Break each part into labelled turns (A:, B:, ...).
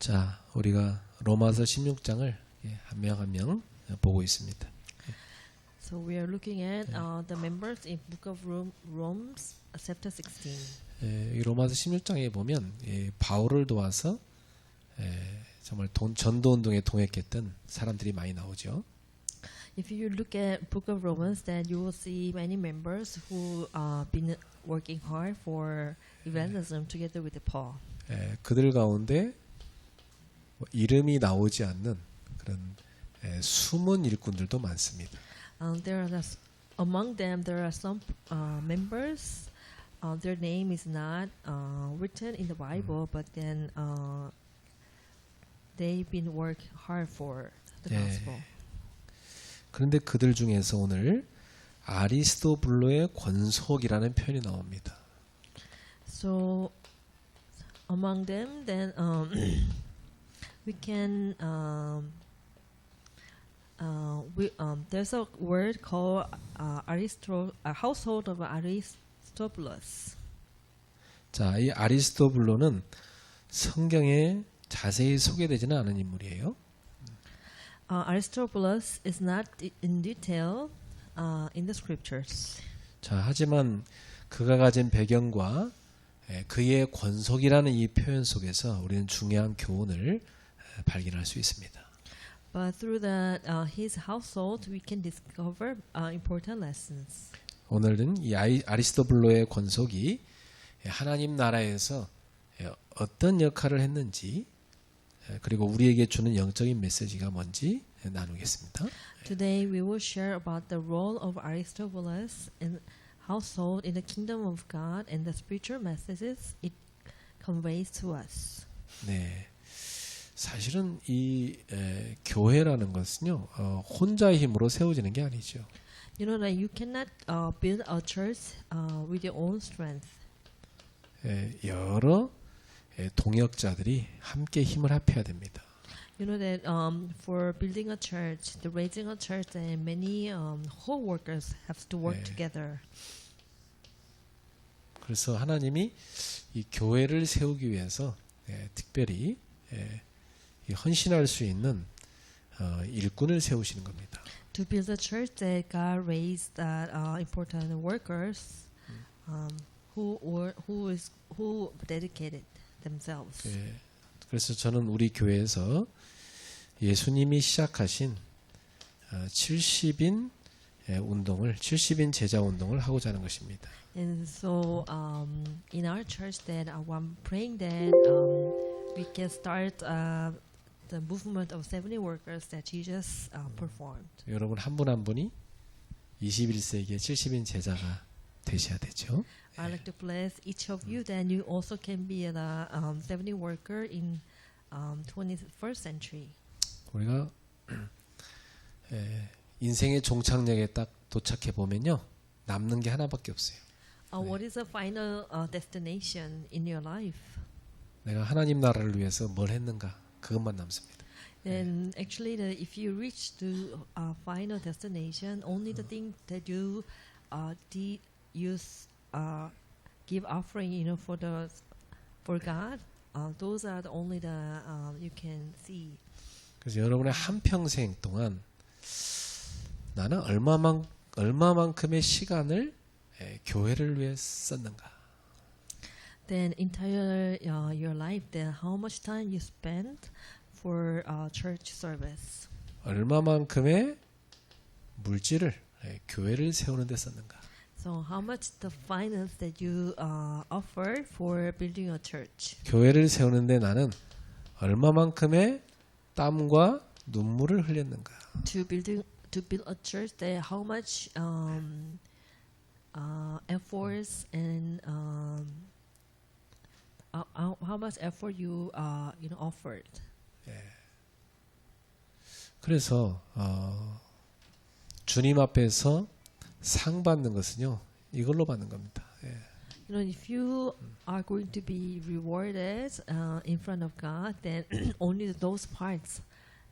A: 자, 우리가 로마서 16장을 한 명 한 명 보고 있습니다.
B: So we are looking at the members in Book of Romans, chapter 16.
A: 이 로마서 16장에 보면 바울을 도와서 정말 전도 운동에 동역했던 사람들이 많이 나오죠.
B: If you look at Book of Romans, then you will see many members who been working hard for evangelism together with Paul.
A: 그들 가운데 이름이 나오지 않는 그런 숨은 일꾼들도 많습니다.
B: Among them, there are some members. Their name is not written in the Bible, but then they've been working hard for the gospel.
A: 그런데 그들 중에서 오늘 아리스토블로의 권속이라는 표현이 나옵니다.
B: So among them, then we can there's a word called household of Aristobulus.
A: 자, 이 아리스토블로는 성경에 자세히 소개되지는 않은 인물이에요.
B: Aristobulus is not in detail in the scriptures.
A: 자, 하지만 그가 가진 배경과 그의 권속이라는 이 표현 속에서 우리는 중요한 교훈을 발견할 수 있습니다.
B: But through his household, we can discover important lessons.
A: 오늘은 이 아리스토블로의 권속이 하나님 나라에서 어떤 역할을 했는지 그리고 우리에게 주는 영적인 메시지가 뭔지 나누겠습니다.
B: Today we will share about the role of Aristobulus in household in the kingdom of God and the spiritual messages it conveys to us.
A: 네, 사실은 이 교회라는 것은요 혼자의 힘으로 세워지는 게 아니죠.
B: You know that you cannot build a church with your own strength.
A: 여러 동역자들이 함께 힘을 합해야 됩니다.
B: You know that for building a church, the raising a church, and many whole workers have to work together.
A: 그래서 하나님이 이 교회를 세우기 위해서 특별히 헌신할 수 있는 일꾼을 세우시는 겁니다.
B: To build a church, that God raised that important workers who dedicated themselves.
A: 그래서 저는 우리 교회에서 예수님이 시작하신 70인 운동을 70인 제자 운동을 하고자 하는 것입니다.
B: And so in our church, that I'm praying that we can start the movement of 70 workers that Jesus performed.
A: 여러분 한 분 한 분이 21세기의 70인 제자가 되셔야 되죠.
B: I'd like to bless each of you. Then you also can be a 70 worker in 21st century.
A: 우리가 인생의 종착역에 딱 도착해 보면요 남는 게 하나밖에 없어요.
B: What is the final destination in your life?
A: 내가 하나님 나라를 위해서 뭘 했는가 그것만 남습니다.
B: Then actually, if you reach to a final destination, only the thing that you did use give offering, you know, for God, those are the only you can see.
A: 그래서 여러분의 한 평생 동안 나는 얼마만큼의 시간을 교회를 위해 썼는가?
B: Then entire your life, then how much time you spent for church service?
A: 얼마만큼의 물질을 교회를 세우는 데 썼는가?
B: So how much the finance that you offered for building a church?
A: 교회를 세우는데 나는 얼마만큼의 땀과 눈물을 흘렸는가?
B: To build a church, that how much efforts and how much effort you offered.
A: 그래서 주님 앞에서 상 받는 것은요 이걸로 받는 겁니다.
B: You know, if you are going to be rewarded in front of God, then only those parts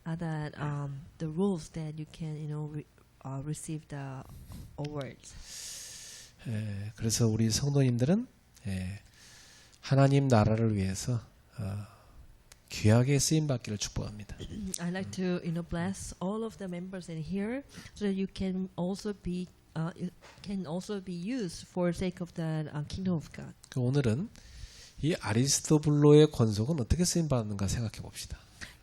B: are the rules that you can, receive the awards.
A: 그래서 우리 성도님들은 하나님 나라를 위해서 귀하게 쓰임 받기를 축복합니다.
B: I'd like to, bless all of the members in here, so that you can also be used for the sake of the kingdom of God.
A: 오늘은 이 아리스토블로의 권속은 어떻게 쓰임 받는가 생각해 봅시다.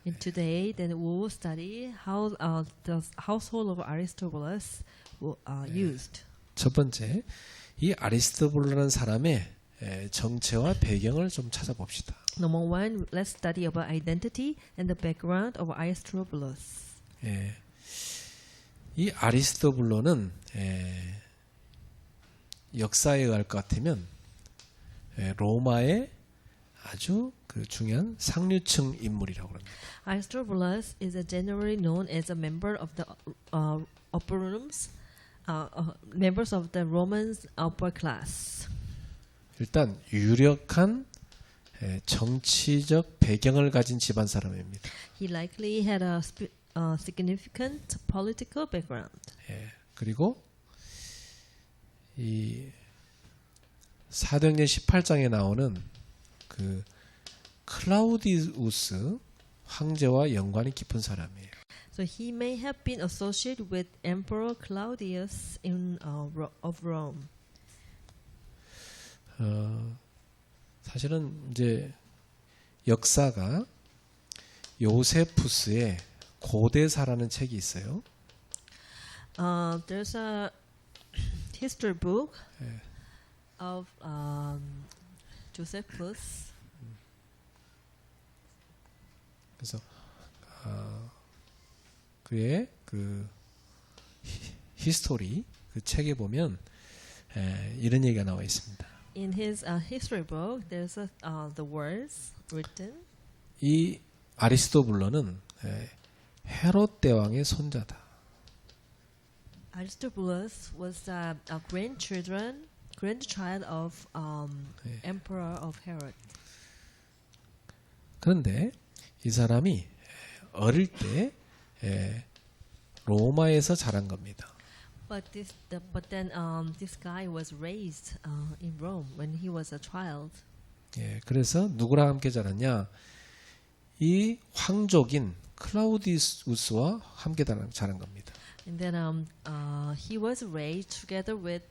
B: And today, then we will study how the household of Aristobulus used.
A: 첫 번째, 이 아리스토블로라는 사람의 정체와 배경을 좀 찾아봅시다.
B: Number one, let's study about identity and the background of Aristobulus.
A: 이 아리스토블로는 역사에 의할 것 같으면 로마의 아주 그 중요한 상류층 인물이라고 합니다.
B: Aristobulus is generally known as a member of the upper rooms, members of the Roman upper class.
A: 일단 유력한 정치적 배경을 가진 집안 사람입니다.
B: He likely had a significant political background.
A: 그리고 이 사도행전 18장에 나오는 그 클라우디우스 황제와 연관이 깊은 사람이에요.
B: So he may have been associated with Emperor Claudius of Rome.
A: 사실은 이제 역사가 요세푸스의 고대사라는 책이 있어요.
B: There's a history book of Josephus.
A: 그래서 그의 그 히스토리 그 책에 보면 이런 얘기가 나와 있습니다.
B: In his history book, there's the words written.
A: 이 아리스토블로는 헤롯 대왕의 손자다.
B: Aristobulus was a grandchild of Emperor of Herod.
A: 그런데 이 사람이 어릴 때 로마에서 자란 겁니다.
B: But then this guy was raised in Rome when he was a child.
A: 그래서 누구랑 함께 자랐냐? 이 황족인 클라우디우스와 함께 자란 겁니다.
B: And then he was raised together with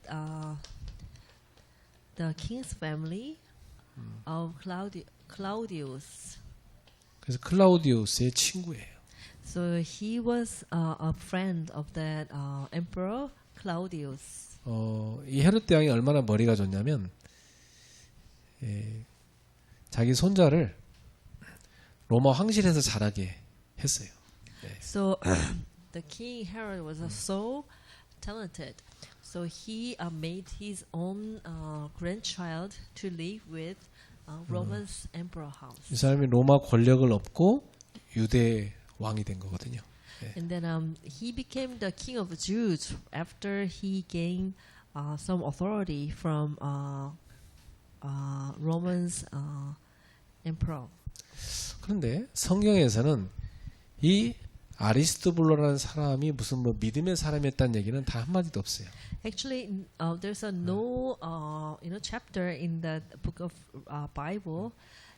B: the king's family of Claudius.
A: 그래서 클라우디우스의 친구예요.
B: So he was a friend of that Emperor Claudius.
A: 이 헤롯 대왕이 얼마나 머리가 좋냐면 자기 손자를 로마 황실에서 자라게 했어요.
B: So the king Herod was so talented. So he made his own grandchild to live with Roman's emperor house.
A: 이 사람이 로마 권력을 얻고 유대 왕이 된 거거든요.
B: And then he became the king of the Jews after he gained some authority from Roman's emperor.
A: 그런데 성경에서는 이 아리스토블로라는 사람이 무슨 뭐 믿음의 사람이었다는 얘기는 다 한마디도 없어요.
B: Actually, there's no chapter in the book of Bible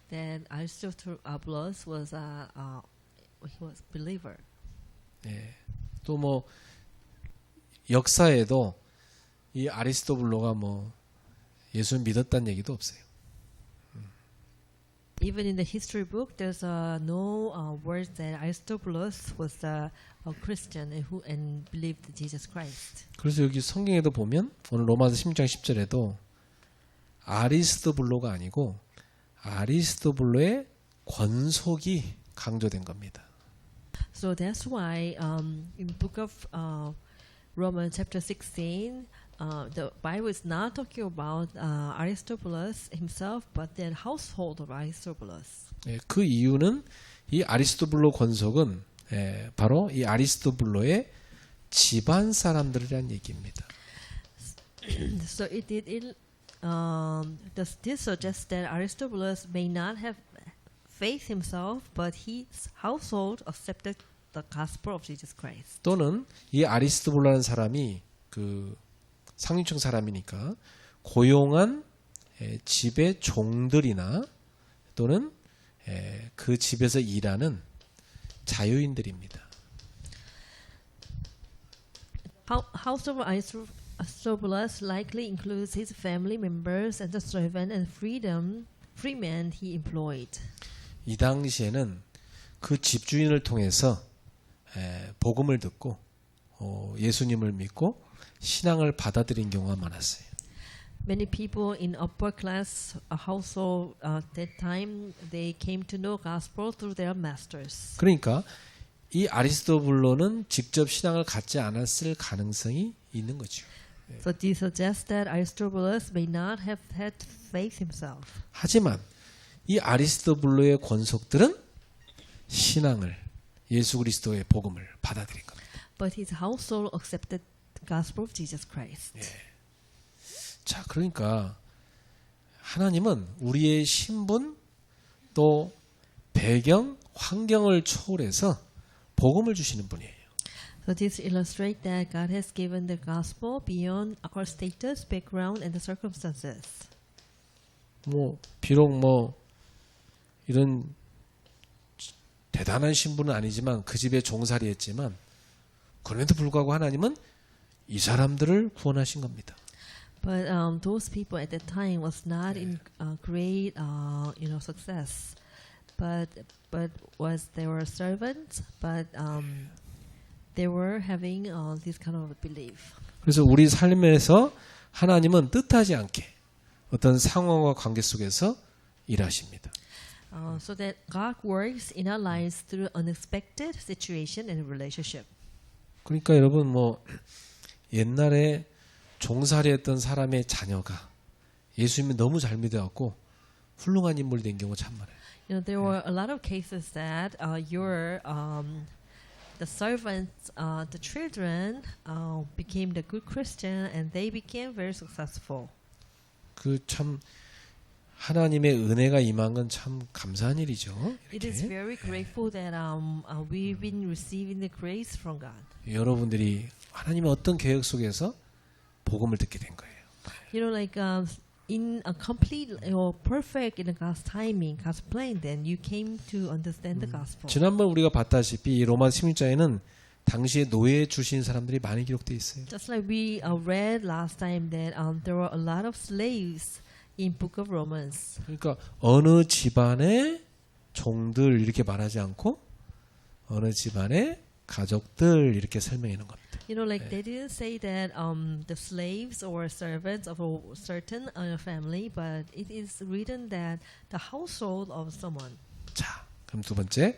B: that Aristobulus was he was believer.
A: 또 뭐 역사에도 이 아리스토블로가 뭐 예수를 믿었다는 얘기도 없어요.
B: Even in the history book, there's no words that Aristobulus was a Christian and believed Jesus Christ.
A: 그래서 여기 성경에도 보면 오늘 로마서 16장 10절에도 아리스토블로가 아니고 아리스토블로의 권속이 강조된 겁니다.
B: So that's why in the book of Romans chapter 16, the Bible is not talking about Aristobulus himself, but the household of Aristobulus.
A: 그 이유는 이 아리스토블로 권속은 바로 이 아리스토블로의 집안 사람들이란 얘기입니다.
B: So this suggests that Aristobulus may not have faith himself, but his household accepted the gospel of Jesus Christ.
A: 또는 이 아리스토블로라는 사람이 그 상류층 사람이니까 고용한 집의 종들이나 또는 그 집에서 일하는 자유인들입니다.
B: Household Aristobulus likely includes his family members and the servant and freemen he employed.
A: 이 당시에는 그 집주인을 통해서 복음을 듣고 예수님을 믿고 신앙을 받아들인 경우가 많았어요.
B: Many people in upper class household that time they came to know gospel through their masters.
A: 그러니까 이 아리스토블로는 직접 신앙을 갖지 않았을 가능성이 있는 거죠.
B: So this suggests that Aristobulus may not have had faith himself.
A: 하지만 이 아리스토블로의 권속들은 신앙을 예수 그리스도의 복음을 받아들인 겁니다.
B: But his household accepted the gospel of Jesus Christ.
A: 자, 그러니까 하나님은 우리의 신분 또 배경, 환경을 초월해서 복음을 주시는 분이에요.
B: So this illustrates that God has given the gospel beyond our status, background, and the circumstances.
A: 비록 이런 대단한 신분은 아니지만 그 집에 종살이했지만 그럼에도 불구하고 하나님은 이 사람들을 구원하신 겁니다.
B: But those people at that time was not in great, success. But they were servants, but they were having this kind of belief.
A: 그래서 우리 삶에서 하나님은 뜻하지 않게 어떤 상황과 관계 속에서 일하십니다.
B: So that God works in our lives through unexpected situation and relationship.
A: 그러니까 여러분 옛날에 종살이했던 사람의 자녀가 예수님을 너무 잘 믿어갖고 훌륭한 인물이 된 경우가 참 많아요.
B: There were a lot of cases that the servants, the children, became the good Christian and they became very successful.
A: 그 참 하나님의 은혜가 임한 건 참 감사한 일이죠.
B: It is very grateful that we've been receiving the grace from God.
A: 여러분들이 하나님의 어떤 계획 속에서 복음을 듣게 된 거예요.
B: In a complete or perfect in God's timing, God's plan, then you came to understand the gospel.
A: 지난번 우리가 봤다시피 로마 16장에는 당시에 노예에 주신 사람들이 많이 기록되어 있어요.
B: Just like we read last time that there were a lot of slaves in Book of Romans.
A: 그러니까 어느 집안의 종들 이렇게 말하지 않고 어느 집안의 가족들 이렇게 설명해 놓은 겁니다.
B: They didn't say that the slaves or servants of a certain family, but it is written that the household of someone.
A: 자, 그럼 두 번째,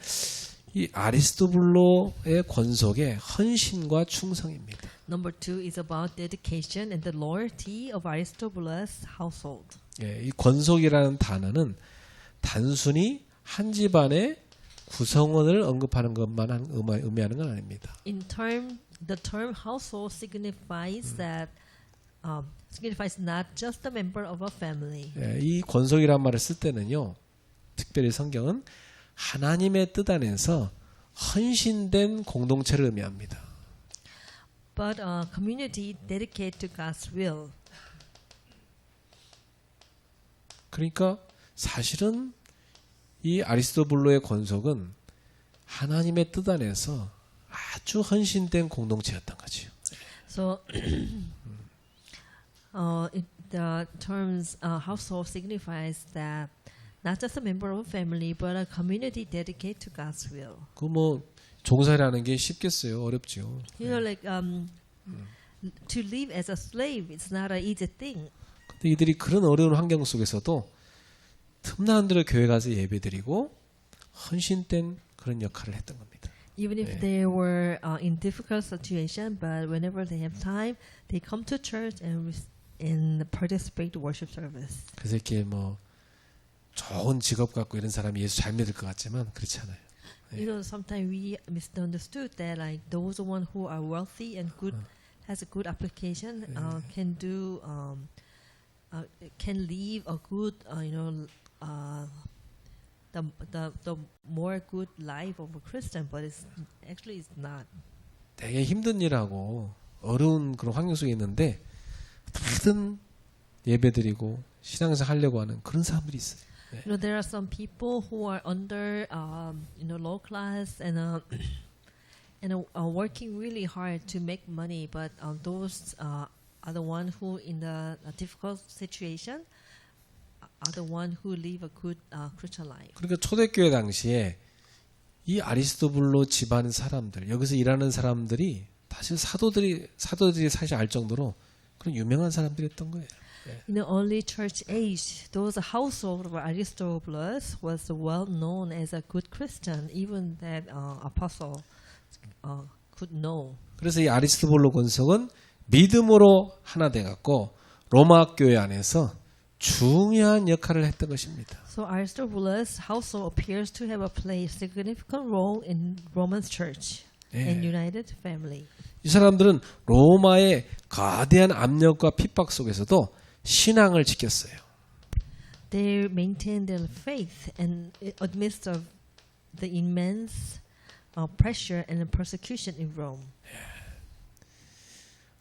A: 이 아리스토블로의 권속의 헌신과 충성입니다.
B: Number 2 is about dedication and the loyalty of Aristobulus' household.
A: 이 권속이라는 단어는 단순히 한 집안의 구성원을 언급하는 것만 의미하는 건 아닙니다.
B: The term household signifies that signifies not just a member of a family.
A: 이 권속이란 말을 쓸 때는요, 특별히 성경은 하나님의 뜻 안에서 헌신된 공동체를 의미합니다.
B: But a community dedicated to God's will.
A: 그러니까 사실은 이 아리스토블로의 권속은 하나님의 뜻 안에서 아주 헌신된 공동체였던 거죠.
B: So the terms household signifies that not just a member of a family, but a community dedicated to God's will.
A: 종살이라는 게 쉽겠어요? 어렵죠.
B: To live as a slave, it's not an easy thing.
A: 근데 이들이 그런 어려운 환경 속에서도 틈나는 대로 교회 가서 예배드리고 헌신된 그런 역할을 했던 겁니다.
B: Even if they were in difficult situation, but whenever they have time, they come to church and participate in worship service.
A: 그래서 이렇게 좋은 직업 갖고 이런 사람이 예수 잘 믿을 것 같지만 그렇지 않아요.
B: Sometimes we misunderstood that those one who are wealthy and good has a good application can do can live a good the more good life of a Christian, but it's not.
A: 되게 힘든 일하고 어려운 그런 환경 속에 있는데 어떻게든 예배드리고 신앙생활 하려고 하는 그런 사람들이 있어요.
B: You know, there are some people who are under, low class and working really hard to make money, but those are the one who in the difficult situation are the one who live a good Christian life.
A: 그러니까 초대교회 당시에 이 아리스토블로 집안 사람들, 여기서 일하는 사람들이 사실 사도들이 사실 알 정도로 그런 유명한 사람들이었던 거예요.
B: In the early church age, those household of Aristobulus was well known as a good Christian, even that apostle could know.
A: 그래서 이 아리스토블로 권속은 믿음으로 하나 돼 갖고 로마 교회 안에서 중요한 역할을 했던 것입니다.
B: So Aristobulus' household appears to have played a significant role in Roman church and united family.
A: 이 사람들은 로마의 거대한 압력과 핍박 속에서도 신앙을 지켰어요.
B: They maintained their faith and amidst of the immense pressure and persecution in Rome.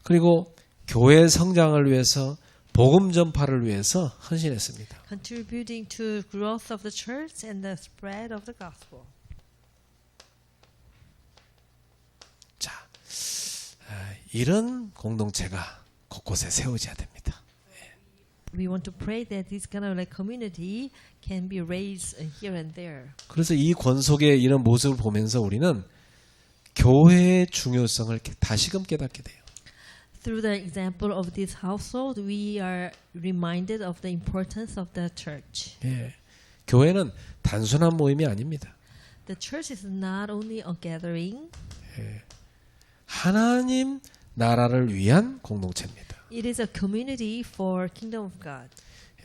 A: 그리고 교회 성장을 위해서 복음 전파를 위해서 헌신했습니다.
B: Contributing to growth of the church and the spread of the gospel.
A: 자, 이런 공동체가 곳곳에 세워져야 됩니다.
B: We want to pray that this kind of like community can be raised here and there.
A: 그래서 이 권속의 이런 모습을 보면서 우리는 교회의 중요성을 다시금 깨닫게 돼요.
B: Through the example of this household, we are reminded of the importance of the church.
A: 예, 교회는 단순한 모임이 아닙니다.
B: The church is not only a gathering.
A: 하나님 나라를 위한 공동체입니다.
B: It is a community for kingdom of God.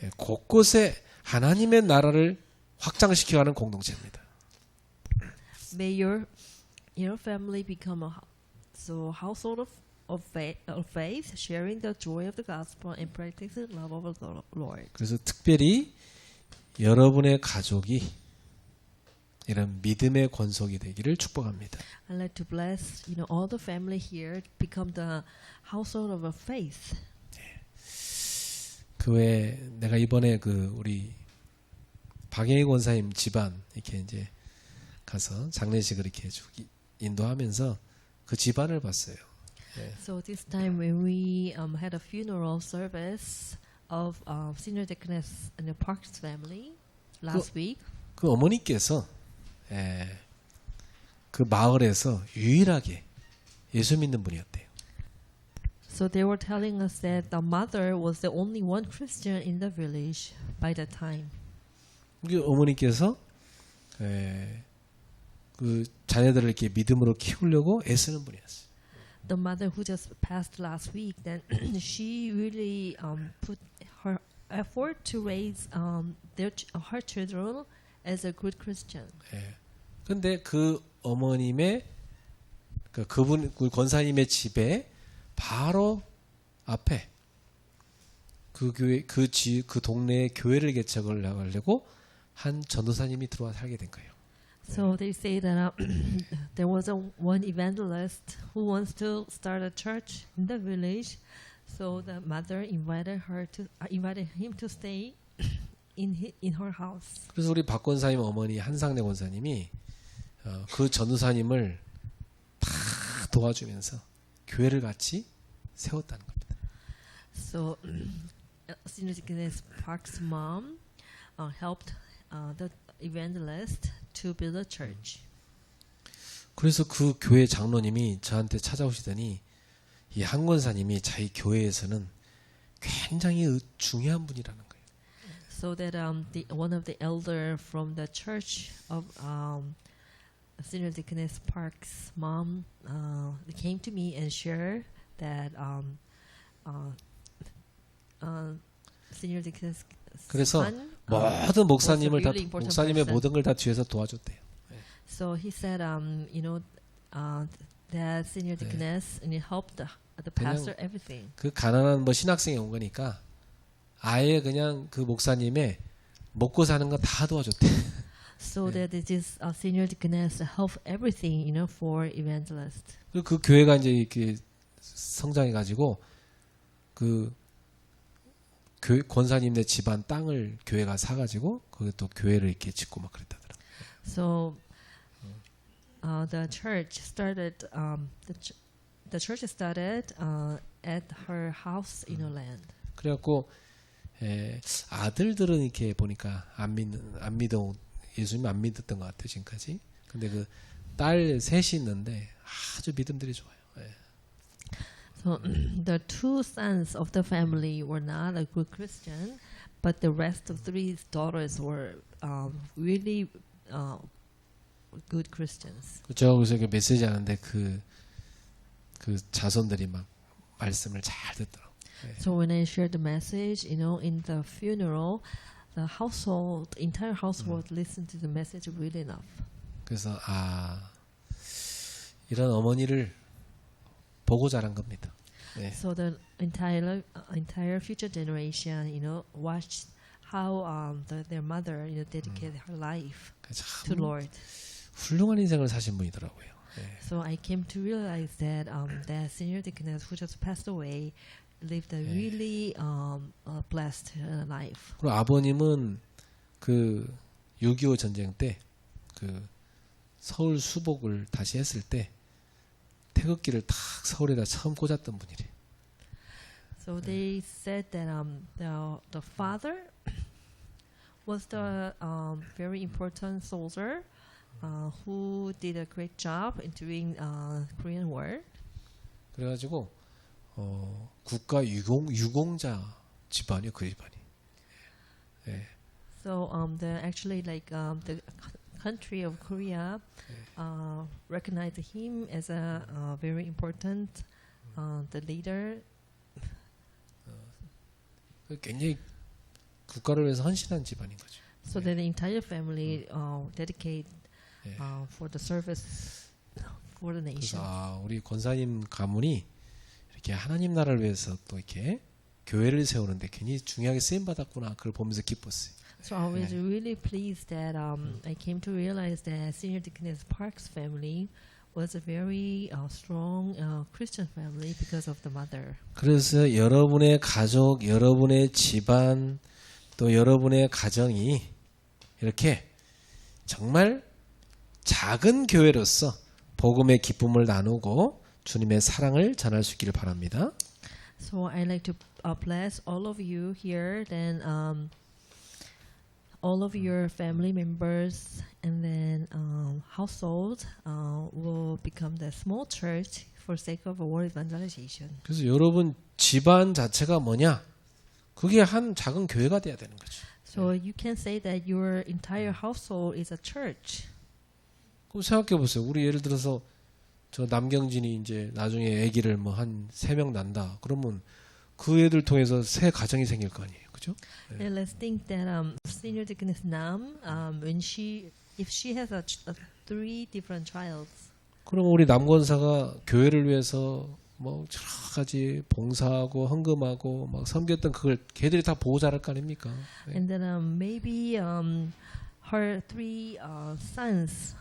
A: 예, 곳곳에 하나님의 나라를 확장시켜가는 공동체입니다.
B: May your family become a household of faith, sharing the joy of the gospel and practicing love of the Lord.
A: 그래서 특별히 여러분의 가족이 이런 믿음의 권속이 되기를 축복합니다.
B: I'd like to bless all the family here become the household of a faith.
A: 그 외에 내가 이번에 그 우리 박영희 권사님 집안 이렇게 이제 가서 장례식을 이렇게 인도하면서 그 집안을 봤어요.
B: So this time when we had a funeral service of senior deaconess and the Parks family last week.
A: 그 어머니께서 그 마을에서 유일하게 예수 믿는 분이었대요.
B: So they were telling us that the mother was the only one Christian in the village by that time.
A: 그 어머니께서 그 자녀들을 이렇게 믿음으로 키우려고 애쓰는 분이었어요.
B: The mother who just passed last week, then she really put her effort to raise her children as a good Christian.
A: 근데 그 어머님의 그분 그 권사님의 집에 바로 앞에 그 교회 그 동네에 교회를 개척을 하려고 한 전도사님이 들어와 살게 된 거예요.
B: So they say that there was one evangelist who wants to start a church in the village. So the mother invited him to stay in her house.
A: 그래서 우리 박 권사님 어머니 한상래 권사님이 그 전도사님을 다 도와주면서 교회를 같이 세웠다는 겁니다.
B: So Senior Deaconess Park's mom helped the evangelist to build a church.
A: 그래서 그 교회 장로님이 저한테 찾아오시더니 이 한 권사님이 자기 교회에서는 굉장히 중요한 분이라는 거예요.
B: So that one of the elder from the church of Senior Deaconess Park's mom came to me and shared that Senior Deaconess
A: 그래서
B: son
A: 모든 목사님을 다
B: was a really important
A: 목사님의
B: person.
A: 모든 걸 다 뒤에서 도와줬대요.
B: So he said, that Senior Deaconess and he helped the pastor everything.
A: 그 가난한 뭐 신학생이 온 거니까 아예 그냥 그 목사님의 먹고 사는 거 다 도와줬대.
B: So that this Senior Deaconess helped everything, for evangelist.
A: 그 교회가 이제 이렇게 성장해 가지고 그 권사님네 집안 땅을 교회가 사가지고 거기 또 교회를 이렇게 짓고 막 그랬다더라.
B: So the church started. The church started at her house in a land.
A: 그래갖고 아들들은 이렇게 보니까 안 믿어 예수님 안 믿었던 것 같아 지금까지. 근데 그 딸 셋이 있는데 아주 믿음들이 좋아요. 예.
B: So the two sons of the family were not a good Christian, but the rest of three daughters were really good Christians.
A: 그렇죠. 그래서 그 메시지 하는데 그 자손들이 막 말씀을 잘 듣더라고.
B: So when I shared the message, in the funeral, the entire household listened to the message really enough.
A: 그래서 이런 어머니를 보고 자란 겁니다. 네.
B: So the entire future generation, watched how their mother, dedicated her life to
A: 참
B: Lord.
A: 훌륭한 인생을 사신 분이더라고요. 네.
B: So I came to realize that that senior deaconess who just passed away lived a really blessed life.
A: 그리고 아버님은 그 6.25 전쟁 때 그 서울 수복을 다시 했을 때 태극기를 탁 서울에다 처음 꽂았던 분이래.
B: So they said that the father was the very important soldier who did a great job in during Korean War.
A: 그래가지고 국가 유공자 집안이요 그 집안이. 예.
B: So actually the country of Korea recognized him as a very important the leader.
A: 굉장히 국가를 위해서 헌신한 집안인 거죠.
B: So that the entire family dedicate
A: 예.
B: for the service for the nation.
A: 그래서 우리 권사님 가문이 이렇게 하나님 나라를 위해서 또 이렇게 교회를 세우는데 굉장히 중요하게 쓰임 받았구나. 그걸 보면서 기뻤어요.
B: So I was really pleased that I came to realize that Senior Deaconess Park's family was a very strong Christian family because of the mother.
A: 그래서 여러분의 가족, 여러분의 집안, 또 여러분의 가정이 이렇게 정말 작은 교회로서 복음의 기쁨을 나누고 주님의 사랑을 전할 수 있기를 바랍니다.
B: So I'd like to bless all of you here, then all of your family members and then household will become the small church for sake of world evangelization.
A: 그래서 여러분 집안 자체가 뭐냐? 그게 한 작은 교회가 돼야 되는 거죠.
B: So you can say that your entire household is a church.
A: 그럼 생각해 보세요. 우리 예를 들어서 저 남경진이 이제 나중에 아기를 뭐 한 3명 난다. 그러면 그 애들 통해서 새 가정이 생길 거 아니에요. 그죠?
B: And let's think that Senior Deaconess Nam, if she has three different childs,
A: 그럼 우리 남권사가 교회를 위해서 뭐 여러 가지 봉사하고 헌금하고 막 섬겼던 그걸 걔들이 다 보고 자랄 거 아닙니까? 네.
B: and then maybe her three sons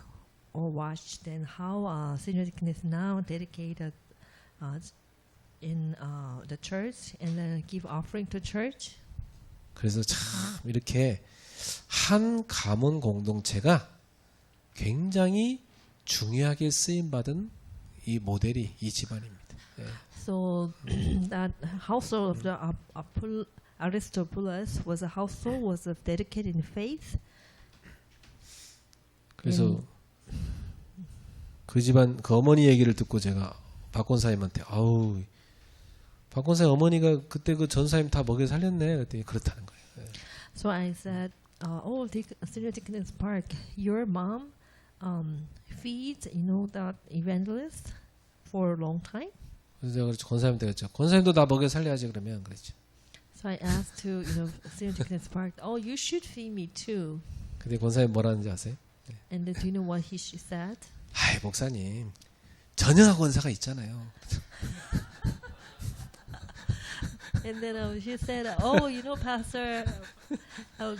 B: will watch then how Senior Deaconess now dedicated in the church and then give offering to church.
A: 그래서 참 이렇게 한 가문 공동체가 굉장히 중요하게 쓰임 받은 이 모델이 이 집안입니다. 네.
B: So that household of the Aristobulus was a household was dedicated in faith.
A: 그래서 그 집안 그 어머니 얘기를 듣고 제가 박 권사님한테 아우 박 권사님 어머니가 그때 그 전사님 다 먹여 살렸네 그랬더니 그렇다는 거예요. 네.
B: So I said, Senior Deaconess Park, your mom feeds that evangelist for a long time.
A: 그래서 제가 권사님한테 그랬죠. 권사님도 나 먹여 살려야지 그러면 그랬죠.
B: So I asked to Senior Deaconess Park, you should feed me too.
A: 근데 권사님 뭐라는지 아세요?
B: And do you know what she said?
A: 아이 목사님 전영학 권사가 있잖아요.
B: And then she said, Pastor,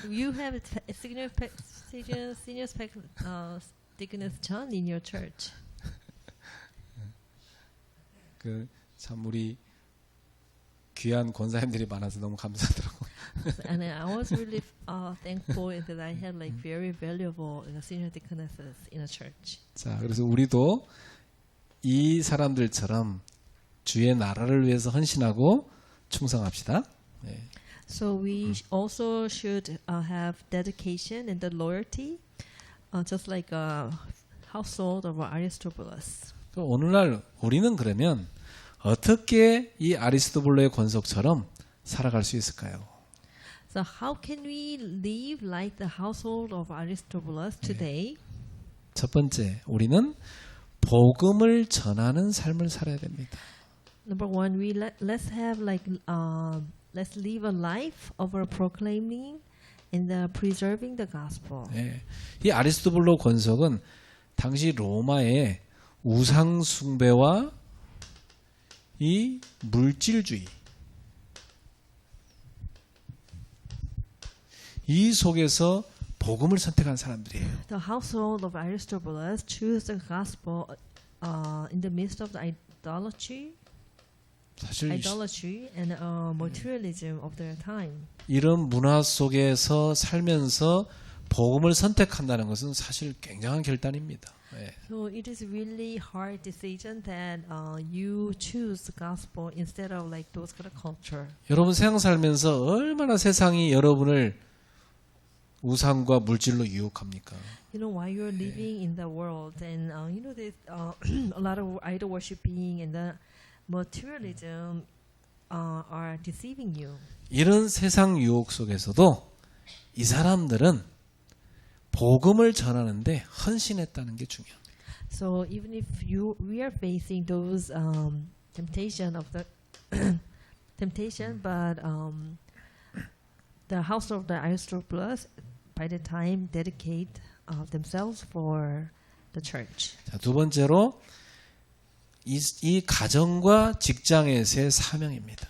B: you have a senior deaconess John in your church.
A: 그 참 우리 귀한 권사님들이 많아서 너무 감사하더라고요.
B: And I was really thankful that I had like very valuable senior deaconesses in a church.
A: 자, 그래서 우리도 이 사람들처럼 주의 나라를 위해서 헌신하고 충성합시다. 네.
B: So we also should have dedication and the loyalty, just like a household of Aristobulus.
A: 오늘날 우리는 그러면 어떻게 이 아리스토블로의 권속처럼 살아갈 수 있을까요?
B: So how can we live like the household of Aristobulus today?
A: 첫 번째, 우리는 복음을 전하는 삶을 살아야 됩니다.
B: Number one, let's have like let's live a life of proclaiming and preserving the gospel.
A: 예. 이 아리스토블로 권속은 당시 로마의 우상 숭배와 이 물질주의 이 속에서 복음을 선택한 사람들이에요.
B: The household of Aristobulus choose the gospel in the midst of the
A: 사실
B: idolatry and materialism of their time.
A: 이런 문화 속에서 살면서 복음을 선택한다는 것은 사실 굉장한 결단입니다. 예.
B: So it is really hard decision that you choose the gospel instead of like those kind of culture.
A: 여러분 세상 살면서 얼마나 세상이 여러분을 우상과 물질로 유혹합니까?
B: You know, while you're living in the world and you know there's a lot of idol worshiping and the materialism are deceiving you.
A: 이런 세상 유혹 속에서도 이 사람들은 복음을 전하는데 헌신했다는 게 중요합니다.
B: So even if we are facing those temptation of the temptation, but the house of the Aristobulus by the time dedicate themselves for the church.
A: 자, 두 번째로 이 가정과 직장에서의 사명입니다.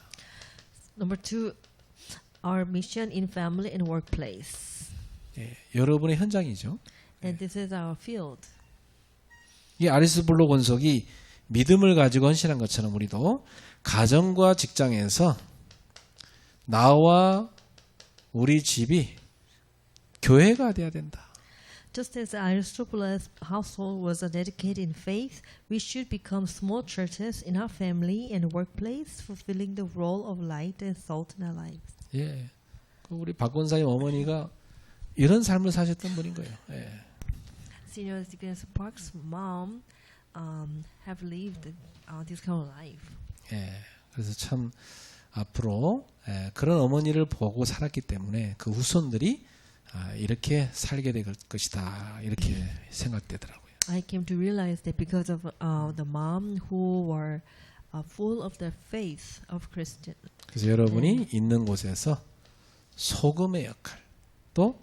B: Number two, our mission in family and workplace.
A: 예, 여러분의 현장이죠.
B: And this is our field.
A: 이 아리스토블로 권속이 믿음을 가지고 헌신한 것처럼 우리도 가정과 직장에서 나와 우리 집이 교회가 돼야 된다.
B: Just as the Aristobulus household was dedicated in faith, we should become small churches in our family and workplace, fulfilling the role of light and salt in our lives.
A: 예, 우리 박 권사님 어머니가 이런 삶을 사셨던 분인 거예요. 예.
B: Senior Deaconess Park's mom have lived this kind of life.
A: 예, 그래서 참 앞으로 그런 어머니를 보고 살았기 때문에 그 후손들이 이렇게 살게 될 것이다 이렇게 생각되더라고요.
B: I came to realize that because of the mom who were full of the faith of Christian.
A: 그래서 여러분이 있는 곳에서 소금의 역할 또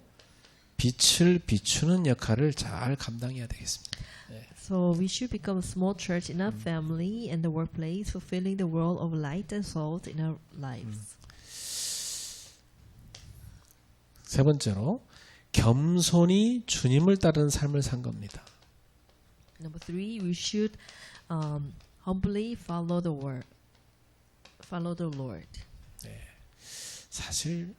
A: 빛을 비추는 역할을 잘 감당해야 되겠습니다.
B: So we should become a small church in our family and the workplace, fulfilling the role of light and salt in our lives.
A: 세 번째로 겸손히 주님을 따르는 삶을 산 겁니다.
B: Number three, we should humbly follow the word, follow the Lord.
A: 사실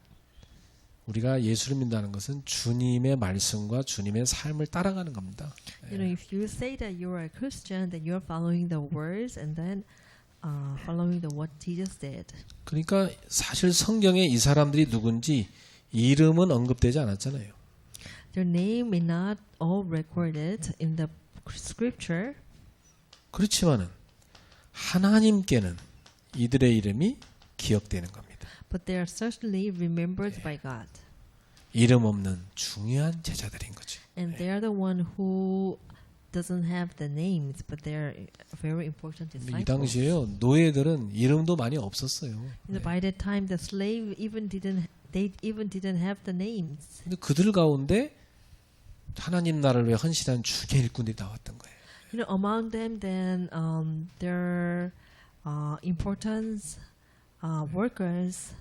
A: 우리가 예수를 믿는다는 것은 주님의 말씀과 주님의 삶을 따라가는 겁니다.
B: You know, if you say that you are a Christian, then you are following the words and then following the what Jesus did.
A: 그러니까 사실 성경에 이 사람들이 누군지 이름은 언급되지 않았잖아요.
B: Their name is not all recorded in the scripture.
A: 그렇지만은 하나님께는 이들의 이름이 기억되는 겁니다.
B: But they are certainly remembered by God.
A: 이름 없는 중요한 제자들인 거죠.
B: And they are the one who doesn't have the names, but they are very important disciples.
A: 이 당시에요 노예들은 이름도 많이 없었어요.
B: By that time, the slave even didn't have the names.
A: 근데 그들 가운데 하나님 나라를 위해 헌신한 주의 일꾼들이 나왔던 거예요.
B: You know, among them, then their important workers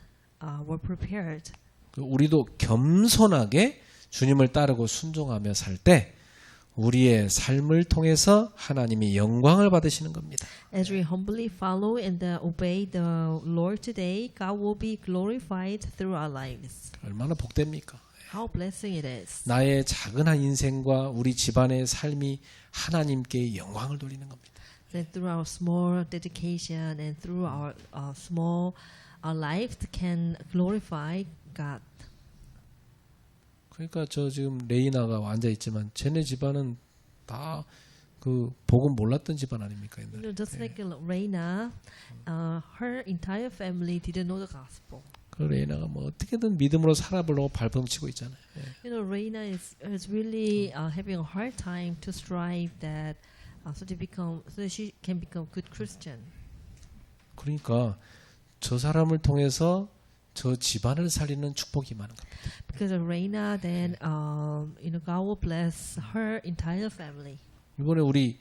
B: were prepared.
A: 우리도 겸손하게 주님을 따르고 순종하며 살 때 우리의 삶을 통해서 하나님이 영광을 받으시는 겁니다.
B: As we humbly follow and obey the Lord today, God will be glorified through our lives.
A: 얼마나 복됩니까?
B: How blessing it is.
A: 나의 작은 한 인생과 우리 집안의 삶이 하나님께 영광을 돌리는 겁니다.
B: That through our small dedication and through our small lives can glorify God.
A: 그러니까 저 지금 레이나가 앉아 있지만 쟤네 집안은 다 그 복음 몰랐던 집안 아닙니까?
B: You
A: 옛날에.
B: know, just like Reina, her entire family didn't know the gospel.
A: 그 레이나가 뭐 어떻게든 믿음으로 살아보려고 발버둥치고 있잖아요.
B: You know, Reina is really having a hard time to strive that so that she can become good Christian.
A: 그러니까 저 사람을 통해서 저 집안을 살리는 축복이 많은 겁니다.
B: Because of Reina, then God will bless her entire family.
A: 이번에 우리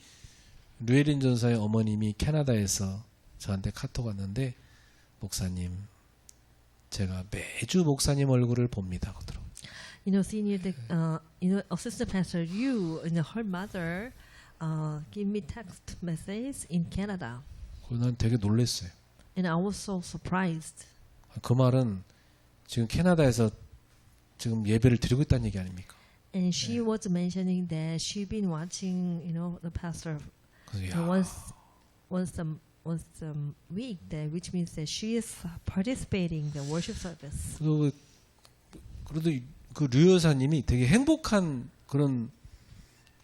A: 류에린 전사의 어머님이 캐나다에서 저한테 카톡 왔는데 목사님 제가 매주 목사님 얼굴을 봅니다. 그러더라고요.
B: You know, senior, assistant pastor, her mother, give me text message in Canada,
A: 그래서 난 되게 놀랐어요.
B: and I was so surprised.
A: 그 말은 지금 캐나다에서 지금 예배를 드리고 있다는 얘기 아닙니까?
B: And she was mentioning that she'd been watching, the pastor
A: 그래서 야,
B: once a week, that which means that she is participating in the worship service.
A: 그래도 그 류 여사님이 되게 행복한 그런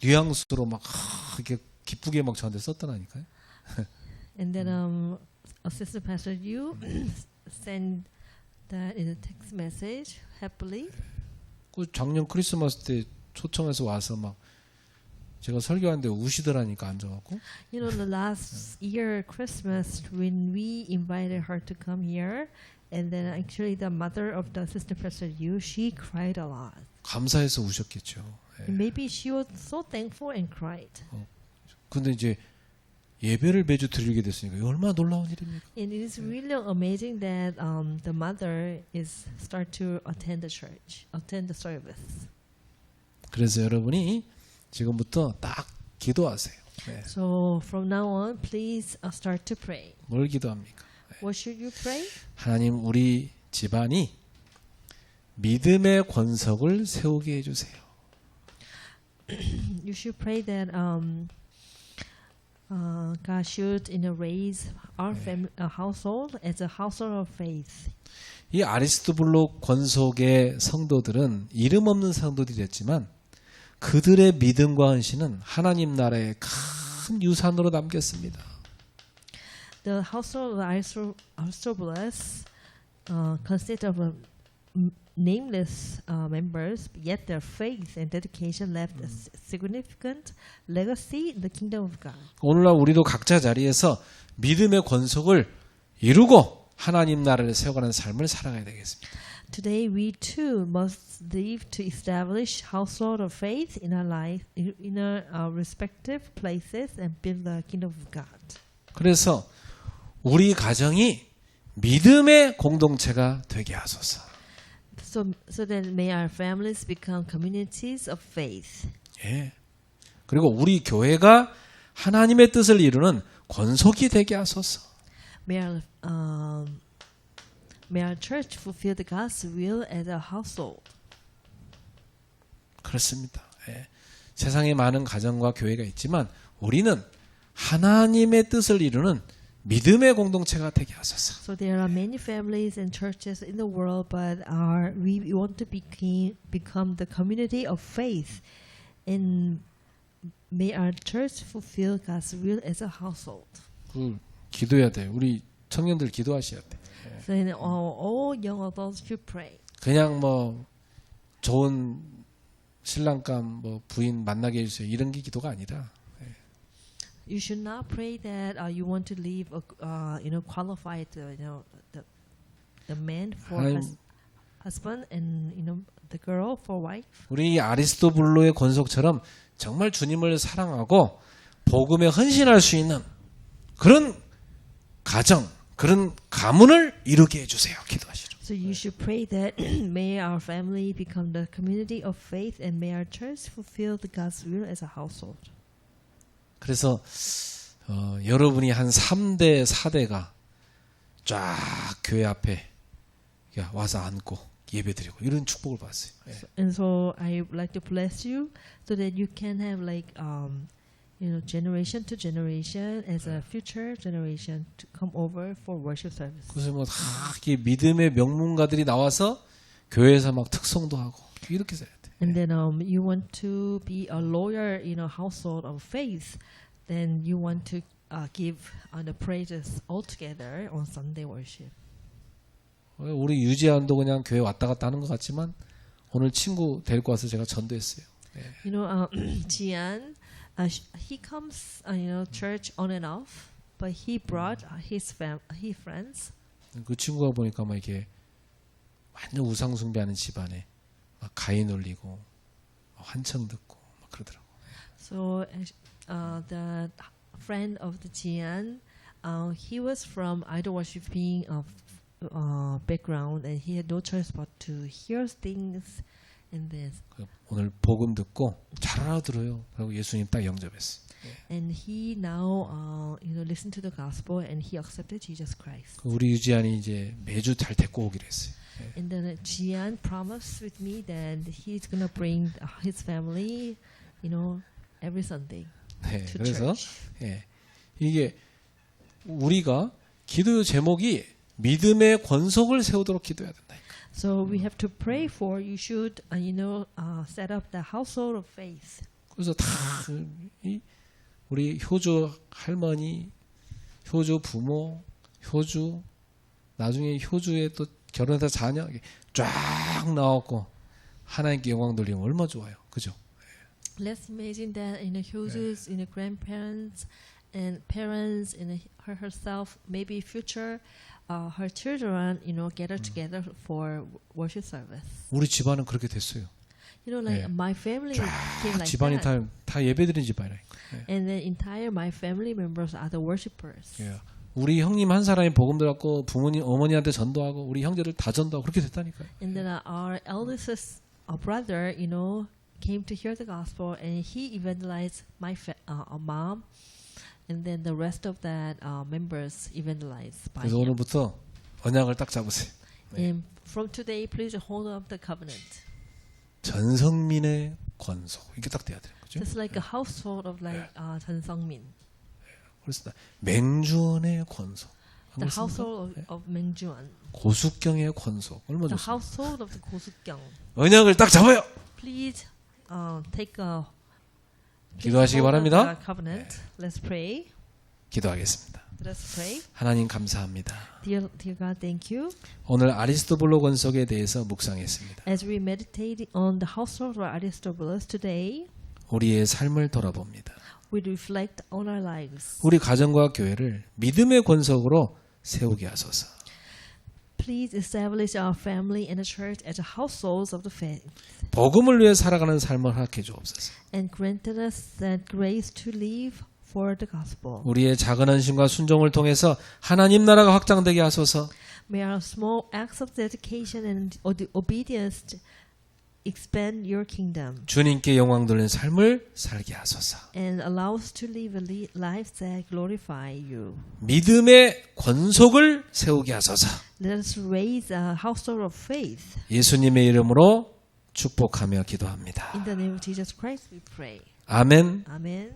A: 뉘앙스로 막 이렇게 기쁘게 막 저한테 썼더라니까요.
B: And then assistant pastor, you send that in a text message happily.
A: 그 작년 크리스마스 때 초청해서 와서 막 제가 설교하는데 우시더라니까 앉아갖고.
B: You know, the last year Christmas when we invited her to come here, and then actually the mother of the assistant pastor, she cried a lot.
A: 감사해서 우셨겠죠. 예.
B: And maybe she was so thankful and cried.
A: 근데 이제 예배를 매주 드리게 됐으니까 이거 얼마나 놀라운 일입니까?
B: And it is really amazing that the mother is start to attend the church, attend the service.
A: 그래서 여러분이 지금부터 딱 기도하세요. 네.
B: So from now on, please start to pray.
A: 뭘 기도합니까?
B: What should you pray?
A: 하나님 우리 집안이 믿음의 권석을 세우게 해주세요.
B: You should pray that God should raise our household as a household of faith.
A: 이 아리스토블로 권속의 성도들은 이름 없는 성도들이었지만 그들의 믿음과 헌신은 하나님 나라의 큰 유산으로 남겼습니다.
B: The household of Aristobulus consists of nameless members, yet their faith and dedication left a significant legacy in the kingdom of God.
A: 오늘날 우리도 각자 자리에서 믿음의 권속을 이루고 하나님 나라를 세워가는 삶을 살아가야 되겠습니다.
B: Today we too must live to establish household of faith in our life, in our respective places, and build the kingdom of God.
A: 그래서 우리 가정이 믿음의 공동체가 되게 하소서.
B: So that may our families become communities of faith.
A: 예. 그리고 우리 교회가 하나님의 뜻을 이루는 권속이 되게 하소서.
B: May our church fulfill the God's will as a household.
A: 그렇습니다. 예. 세상에 많은 가정과 교회가 있지만 우리는 하나님의 뜻을 이루는 믿음의 공동체가 되게 하소서.
B: So there are many families and churches in the world, but we want to become the community of faith, and may our church fulfill God's will as a household.
A: 기도해야 돼요. 우리 청년들 기도하셔야 돼요.
B: So then all young adults should pray.
A: 그냥 뭐 좋은 신랑감 뭐 부인 만나게 해주세요. 이런 게 기도가 아니라
B: You should not pray that you want to leave a qualified the man for husband and the girl for wife.
A: 우리 아리스토블로의 권속처럼 정말 주님을 사랑하고 복음에 헌신할 수 있는 그런 가정, 그런 가문을 이루게 해주세요. 기도하시죠.
B: So you should pray that may our family become the community of faith and may our church fulfill the God's will as a household.
A: 그래서 여러분이 한 3대, 4대가 쫙 교회 앞에 와서 앉고 예배드리고 이런 축복을 받았어요. 예.
B: And so I would like to bless you so that you can have like generation to generation as a future generation to come over for worship service.
A: 그래서 뭐 다 믿음의 명문가들이 나와서 교회에서 막 특성도 하고 이렇게 살아야 돼.
B: And then you want to be a lawyer in a household of faith, then you want to give the praises all together on Sunday worship.
A: 우리 유지안도 그냥 교회 왔다 갔다 하는 것 같지만 오늘 친구 데리고 와서 제가 전도했어요. 예.
B: You know, Jian, he comes, church on and off, but he brought his friends.
A: 그 친구가 보니까 막 이렇게 완전 우상 숭배하는 집안에 막 가인 올리고 환청 듣고 막 그러더라고.
B: So the friend of the Jian, he was from idol worshiping background, and he had no choice but to hear things in this.
A: 오늘 복음 듣고 잘 알아들어요. 그리고 예수님 딱 영접했어요.
B: And he now, listened to the gospel, and he accepted Jesus Christ.
A: 우리 유지안이 이제 매주 잘 데리고 오기로 했어요.
B: And then Jian promised with me that he's gonna bring his family, every Sunday
A: 네,
B: to
A: 그래서
B: church.
A: 이게 우리가 기도 제목이 믿음의 권속을 세우도록 기도해야 된다.
B: So we have to pray for. You should, set up the household of faith.
A: 그래서 다 우리 효주 할머니, 효주 부모, 효주 나중에 효주에 또 결혼해서 자녀 쫙 나왔고 하나님께 영광 돌리면 얼마나 좋아요, 그죠?
B: Let's imagine that Hyoju's, grandparents and parents, herself, maybe future, her children, gather together for worship service.
A: 우리 집안은 그렇게 됐어요.
B: Like my family came like
A: 집안이
B: that.
A: 다 예배드린 집안이라니까.
B: And the entire my family members are the worshippers.
A: 우리 형님 한 사람이 복음 들었고 부모님 어머니한테 전도하고 우리 형제를 다 전도하고 그렇게 됐다니까요.
B: And then our eldest brother, came to hear the gospel, and he evangelized my mom, and then the rest of that members evangelized by
A: 그래서
B: him.
A: 오늘부터 언약을 딱 잡으세요.
B: And from today, please hold up the covenant.
A: 전성민의 권속 이게 딱 돼야 되는 거죠.
B: Just like a household of Chen Sangmin.
A: 그래서 맹주원의 권속.
B: The household of Mengjuan.
A: 고숙경의 권속 얼마
B: The
A: 좋습니다.
B: household of the Kosukgyang.
A: 언약을 딱 잡아요.
B: Please take a
A: 기도하시기 바랍니다.
B: covenant. Let's pray.
A: 기도하겠습니다.
B: Let's pray.
A: 하나님 감사합니다.
B: Dear God, thank you.
A: 오늘 아리스토블로 권속에 대해서 묵상했습니다.
B: As we meditate on the household of Aristobulus today,
A: 우리의 삶을 돌아봅니다.
B: we reflect on our lives.
A: 우리 가정과 교회를 믿음의 권속으로 세우게 하소서.
B: Please establish our family and the church as households of the faith,
A: 복음을 위해 살아가는 삶을 허락해 주옵소서.
B: and granted us that grace to live for the gospel.
A: 우리의 작은 헌신과 순종을 통해서 하나님 나라가 확장되게 하소서.
B: May our small acts of dedication and obedience expand your kingdom,
A: 주님께 영광 돌리는 삶을 살게 하소서.
B: and allow us to live a life that glorify you.
A: 믿음의 권속을 세우게 하소서.
B: Let us raise a household of faith.
A: 예수님의 이름으로 축복하며 기도합니다.
B: In the name of Jesus Christ we pray.
A: 아멘.
B: Amen.